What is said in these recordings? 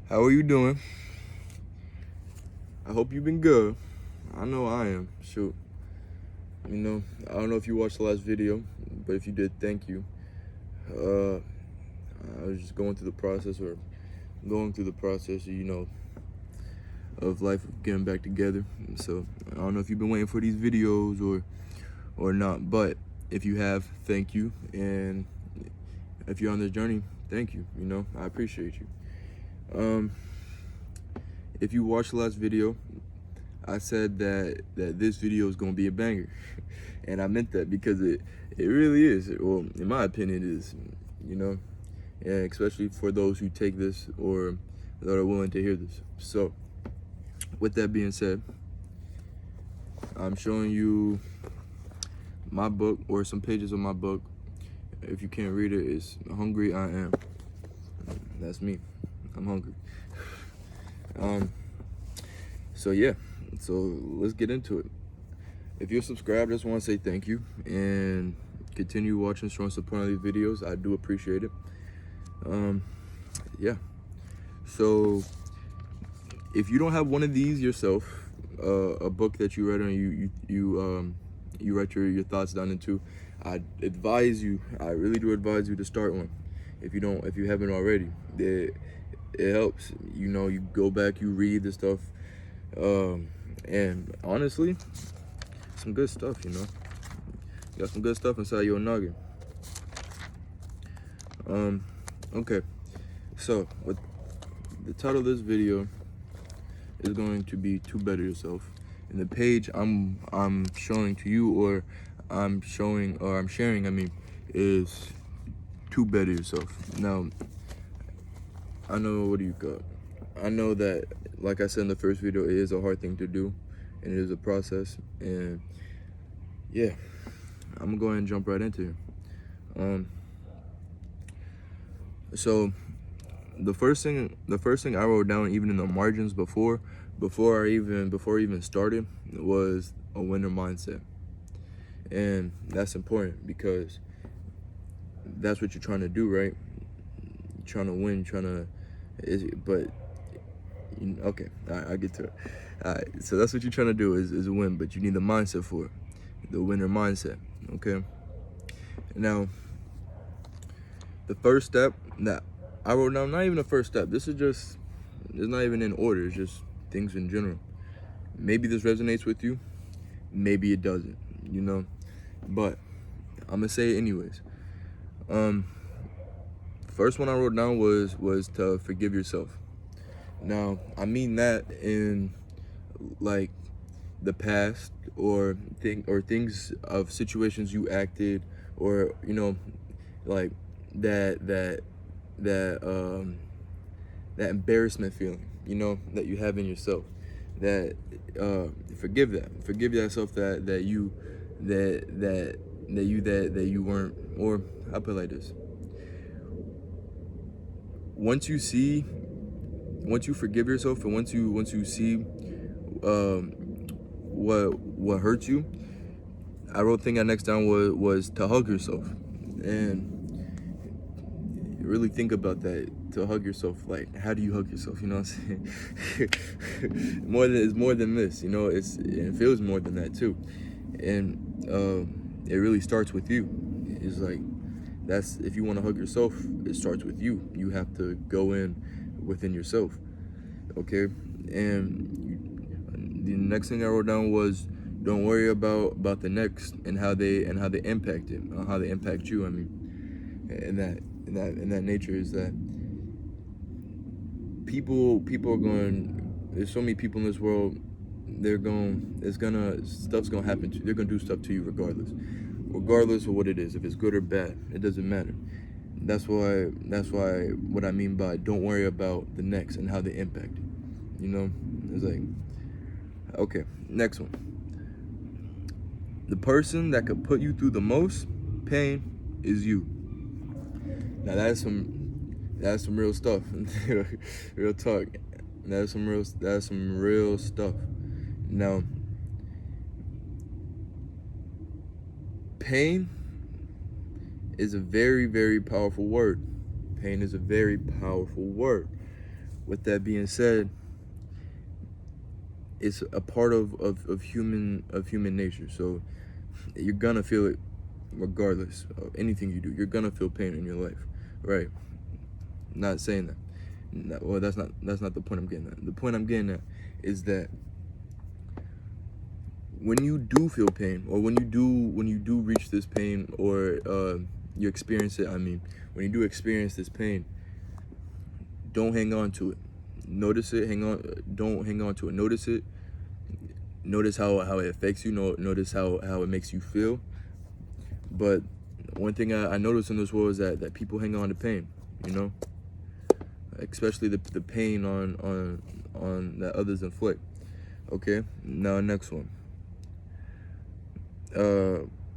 How are you doing? I hope you've been good. I know I am. Shoot. I don't know if you watched the last video, but if you did, thank you. I was just going through the process of life of getting back together. So I don't know if you've been waiting for these videos or not, but if you have, thank you. And if you're on this journey, thank you. I appreciate you. If you watched the last video, I said that this video is gonna be a banger, and I meant that because it really is. Well, in my opinion, it is. And especially for those who take this or that are willing to hear this. So, with that being said, I'm showing you my book or some pages of my book. If you can't read it, it's Hungry I Am. That's me. I'm hungry. So yeah. So let's get into it. If you're subscribed, I just want to say thank you and continue watching, showing support on these videos. I do appreciate it. Yeah. So if you don't have one of these yourself, a book that you read and you write your thoughts down into, I really do advise you to start one. If you haven't already, it helps. You go back, you read the stuff. And honestly, some good stuff, You got some good stuff inside your noggin. Okay. So, with the title of this video is going to be To Better Yourself. And the page I'm showing to you, or I'm sharing, is To Better Yourself. Now, I know, what do you got? I know that, like I said in the first video, it is a hard thing to do, and it is a process. And yeah, I'm gonna go ahead and jump right into it. So the first thing I wrote down, even in the margins before I even started, was a winner mindset. And that's important because that's what you're trying to do, right? You're trying to win, but okay, all right, I'll get to it. All right, so that's what you're trying to do is win, but you need the mindset for it, the winner mindset, okay? Now, the first step that I wrote down, not even the first step, it's not even in order, it's just things in general. Maybe this resonates with you, maybe it doesn't, but I'm gonna say it anyways. First one I wrote down was to forgive yourself. Now, I mean that in like the past or things of situations you acted, or like that embarrassment feeling, that you have in yourself. That forgive yourself that you weren't, or I'll put it like this. Once you forgive yourself, and once you see what hurt you, I wrote thing that next down was to hug yourself. And really think about that, to hug yourself. Like, how do you hug yourself? You know what I'm saying? It's more than this, it feels more than that too. And it really starts with you. It's like, if you want to hug yourself, it starts with you. You have to go within yourself, okay? And the next thing I wrote down was, don't worry about the next and how they impact it, how they impact you. And that nature is that people are going. There's so many people in this world. Stuff's gonna happen to you. They're gonna do stuff to you regardless of what it is. If it's good or bad, it doesn't matter. That's why what I mean by don't worry about the next and how they impact it. It's like, okay, next one. The person that could put you through the most pain is you. Now that's some real stuff. Real talk. That's some real stuff. Now, pain is a very, very powerful word. Pain is a very powerful word. with that being said, it's a part of human nature. So you're gonna feel it regardless of anything you do. You're gonna feel pain in your life, right? Not saying that. Well, that's not the point I'm getting at. The point I'm getting at is that when you do feel pain, or when you do reach this pain, or you experience it. I mean, when you do experience this pain, don't hang on to it. Notice it. Don't hang on to it. Notice it. Notice how it affects you. Notice how it makes you feel. But one thing I noticed in this world is that people hang on to pain. You know, especially the pain on that others inflict. Okay. Now next one.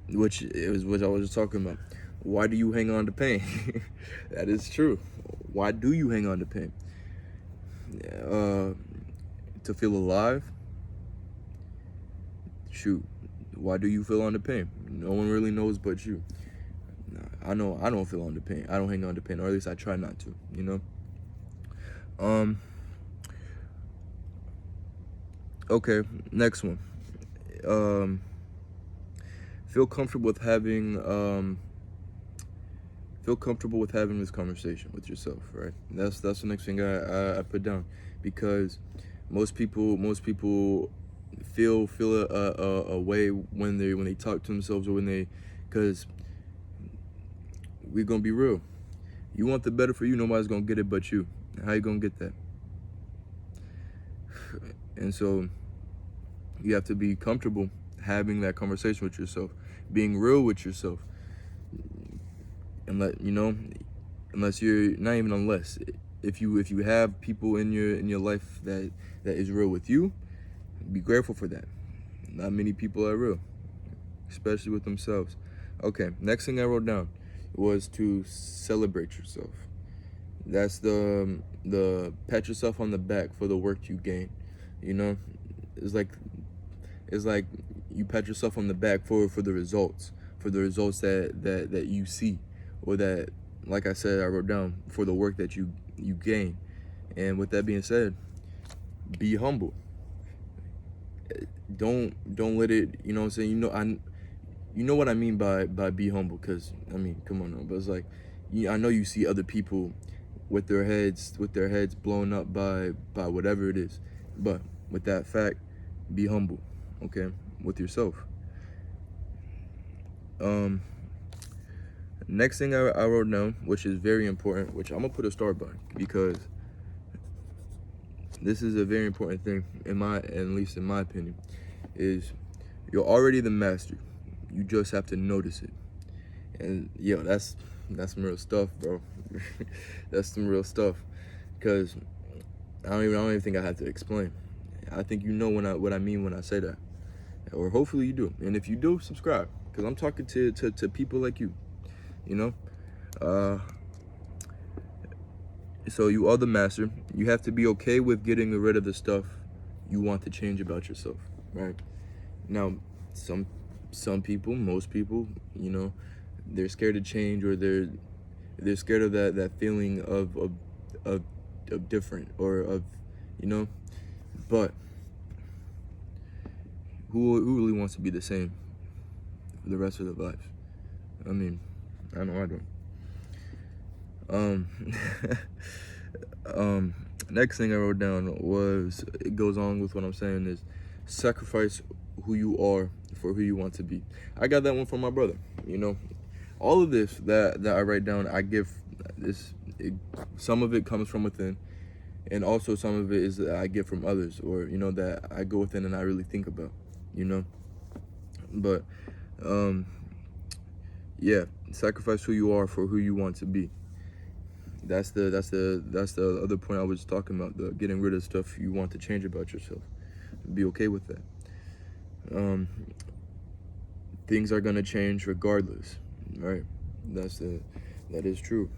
Which I was just talking about. Why do you hang on to pain? That is true. Why do you hang on to pain? To feel alive? Shoot. Why do you feel on the pain? No one really knows but you. I know I don't feel on the pain. I don't hang on to pain, or at least I try not to, you know? Okay, next one. Feel comfortable with having this conversation with yourself, right? That's the next thing I put down, because most people feel a way when they talk to themselves, or because we're gonna be real. You want the better for you, nobody's gonna get it but you. How you gonna get that? And so you have to be comfortable having that conversation with yourself, being real with yourself. And unless you're not even unless if you have people in your life that is real with you, be grateful for that. Not many people are real, especially with themselves. Okay, next thing I wrote down was to celebrate yourself. That's the pat yourself on the back for the work you gain. You know, it's like you pat yourself on the back for the results that you see, or that, like I said, I wrote down, for the work that you gain. And with that being said, be humble. Don't let it, you know what I'm saying? You know what I mean by be humble, because I mean, come on now, but it's like, I know you see other people with their heads blown up by whatever it is, but with that fact, be humble, okay, with yourself. Next thing I wrote down, which is very important, which I'm gonna put a star by, because this is a very important thing at least in my opinion, is you're already the master. You just have to notice it. And yo, that's some real stuff, bro. That's some real stuff, because I don't even think I have to explain. I think you know what I mean when I say that, or hopefully you do. And if you do, subscribe, because I'm talking to people like you, you know. So you are the master. You have to be okay with getting rid of the stuff you want to change about yourself, right? Now, some people, most people, you know, they're scared to change, or they're scared of that feeling of different, or of, you know. But who really wants to be the same for the rest of their lives? I mean, I know I don't. Next thing I wrote down was, it goes on with what I'm saying, is sacrifice who you are for who you want to be. I got that one from my brother. You know, all of this that I write down, I give this. Some of it comes from within, and also some of it is that I get from others, or, you know, that I go within and I really think about. You know, but yeah, sacrifice who you are for who you want to be. That's the other point I was talking about, the getting rid of stuff you want to change about yourself. Be okay with that. Things are gonna change regardless, right? That is true.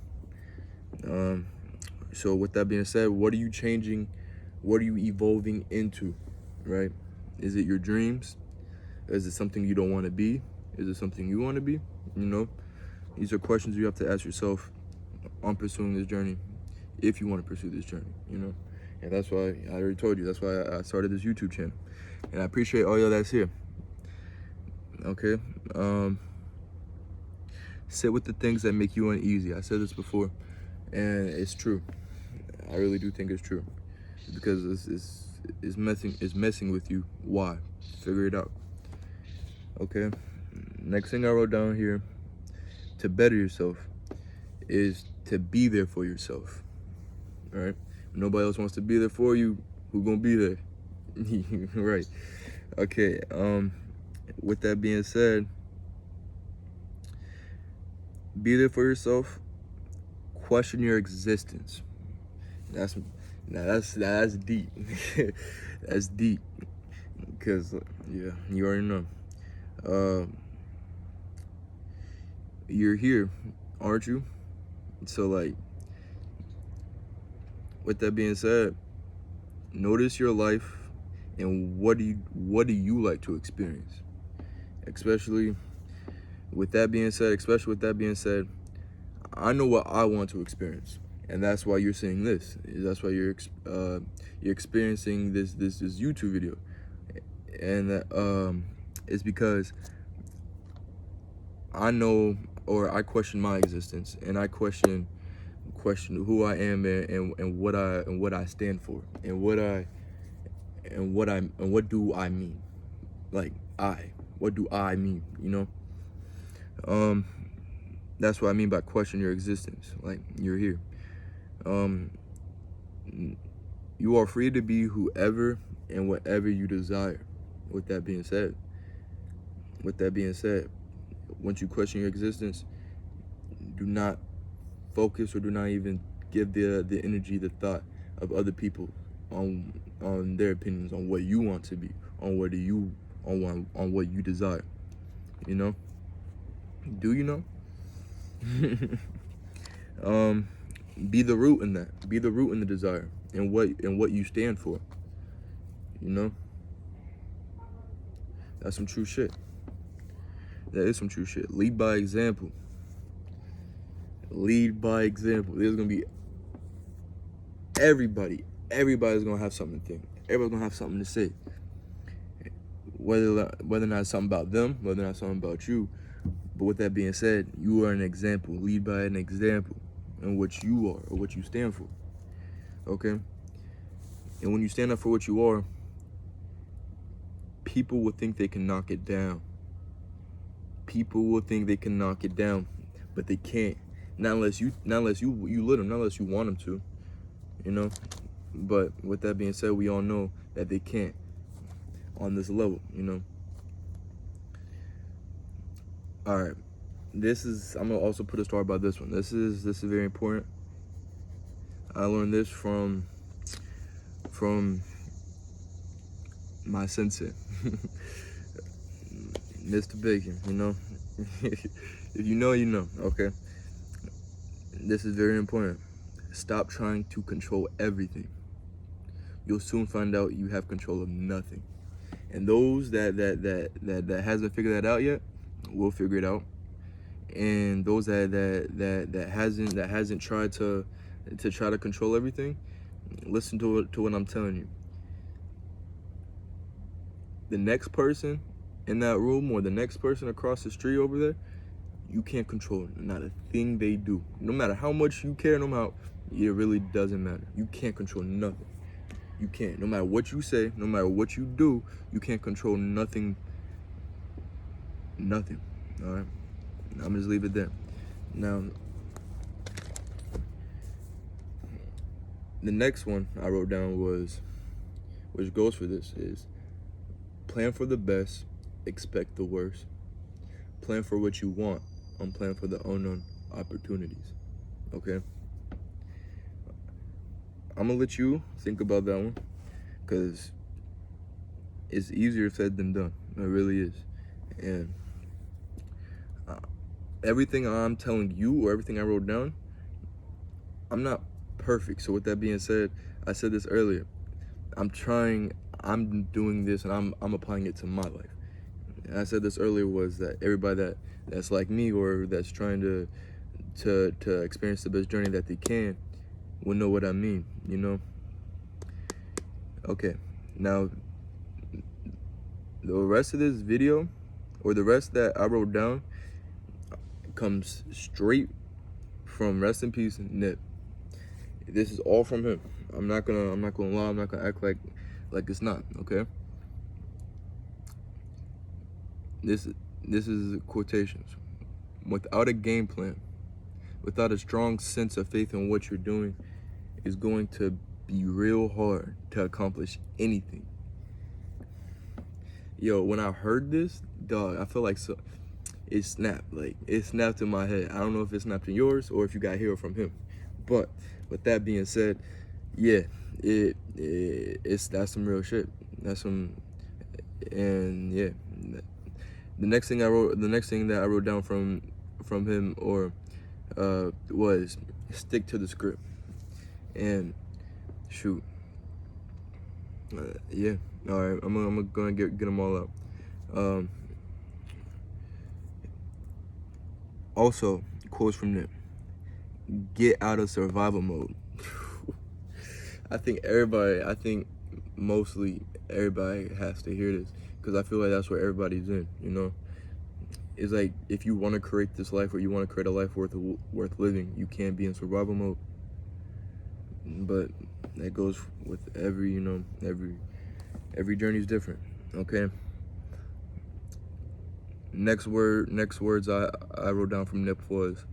So with that being said, what are you changing? What are you evolving into, right? Is it your dreams? Is it something you don't want to be? Is it something you want to be? You know, these are questions you have to ask yourself on pursuing this journey. if you want to pursue this journey, you know. And that's why I already told you, that's why I started this YouTube channel. And I appreciate all y'all that's here. Okay. Sit with the things that make you uneasy. I said this before, and it's true. I really do think it's true, because it's messing with you. Why? Figure it out. Okay. Next thing I wrote down here, to better yourself, is to be there for yourself. All right. Nobody else wants to be there for you. Who gonna be there? Right. Okay. With that being said, be there for yourself. Question your existence. That's deep. That's deep. Because yeah, you already know. You're here, aren't you? So like, with that being said, notice your life and what do you like to experience? Especially with that being said, I know what I want to experience, and that's why you're seeing this. That's why you're experiencing this YouTube video, and it's because I know, or I question my existence, and I question who I am and what I stand for, and what do I mean? Like, what do I mean, you know? That's what I mean by question your existence. Like, you're here. You are free to be whoever and whatever you desire. With that being said, once you question your existence, do not focus, or do not even give the energy, the thought of other people on their opinions on what you want to be, on what you desire. You know? Do you know? Be the root in that. Be the root in the desire and what you stand for. You know? That's some true shit. That is some true shit. Lead by example. Lead by example. There's gonna be everybody's gonna have something to think. Everybody's gonna have something to say. Whether or not it's something about them, whether or not it's something about you. But with that being said, you are an example. Lead by an example in what you are or what you stand for. Okay? And when you stand up for what you are, people will think they can knock it down. People will think they can knock it down, but they can't. Not unless you let them, not unless you want them to, you know. But with that being said, we all know that they can't on this level, you know. All right, I'm gonna also put a star by this one. This is very important. I learned this from my sensei, Mr. Bacon. You know, if you know, you know. Okay. This is very important. Stop trying to control everything. You'll soon find out you have control of nothing. And those that hasn't figured that out yet will figure it out. And those that hasn't tried to control everything, listen to what I'm telling you. The next person in that room, or the next person across the street over there, you can't control not a thing they do. No matter how much you care, it really doesn't matter. You can't control nothing. You can't. No matter what you say, no matter what you do, you can't control nothing. Nothing. All right? I'm gonna just leave it there. Now, the next one I wrote down which goes for this, is plan for the best, expect the worst. Plan for what you want, and plan for the unknown opportunities. Okay? I'm gonna let you think about that one, because it's easier said than done. It really is. And everything I'm telling you, or everything I wrote down, I'm not perfect. So with that being said, I said this earlier, I'm doing this, and I'm applying it to my life. And I said this earlier, was that everybody that's like me, or that's trying to experience the best journey that they can, will know what I mean, you know? Okay, now the rest of this video, or the rest that I wrote down, comes straight from rest in peace Nip. This is all from him. I'm not gonna lie, I'm not gonna act like it's not, okay? This is quotations. Without a game plan, without a strong sense of faith in what you're doing, it's going to be real hard to accomplish anything. Yo, when I heard this, dog, I feel like it snapped. Like, it snapped in my head. I don't know if it snapped in yours or if you got here from him. But with that being said, yeah, that's some real shit. That's some, and yeah, the next thing that I wrote down from him was stick to the script. And shoot, yeah. All right, I'm gonna get them all out. Also, quotes from Nip: get out of survival mode. I think mostly everybody has to hear this, because I feel like that's where everybody's in, you know? It's like, if you want to create this life, or you want to create a life worth living, you can't be in survival mode. But that goes with every journey is different, okay? Next words I wrote down from Nip was,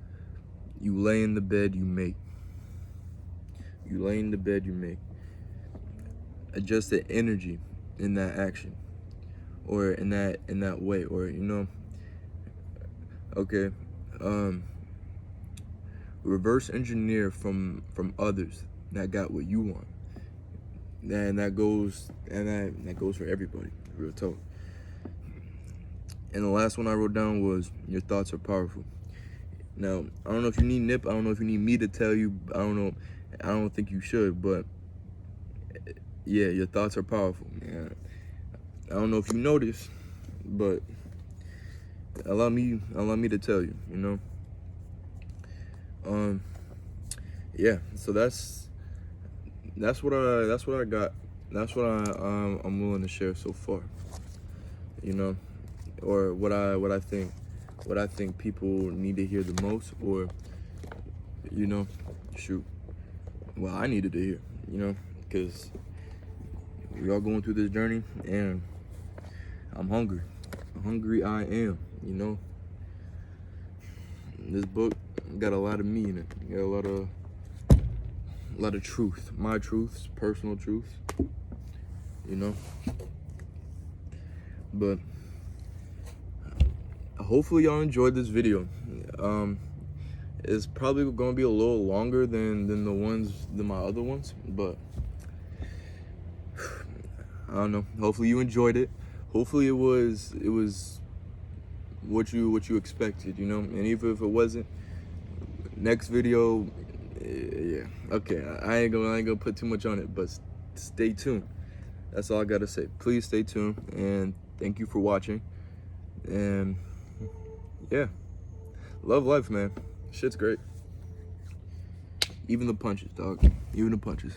you lay in the bed you make. You lay in the bed you make. Adjust the energy in that action, or in that way, or, you know, okay. Reverse engineer from others that got what you want. And that goes for everybody, real talk. And the last one I wrote down was, your thoughts are powerful. Now, I don't know if you need Nip, I don't know if you need me to tell you, I don't know, I don't think you should, but yeah, your thoughts are powerful, man. I don't know if you know this, but allow me to tell you, you know. Yeah, so that's what I got. That's what I'm willing to share so far, you know, or what I think people need to hear the most, or, you know, shoot, well, I needed to hear, you know, because we all going through this journey, and I'm hungry. Hungry I am, you know. This book got a lot of me in it. Got a lot of truth, my truths, personal truths, you know. But hopefully y'all enjoyed this video. It's probably gonna be a little longer than my other ones, but I don't know. Hopefully you enjoyed it. Hopefully it was what you expected, you know. And even if it wasn't, next video, yeah, okay. I ain't gonna put too much on it, but stay tuned. That's all I gotta say. Please stay tuned, and thank you for watching. And yeah, love life, man. Shit's great. Even the punches, dog. Even the punches.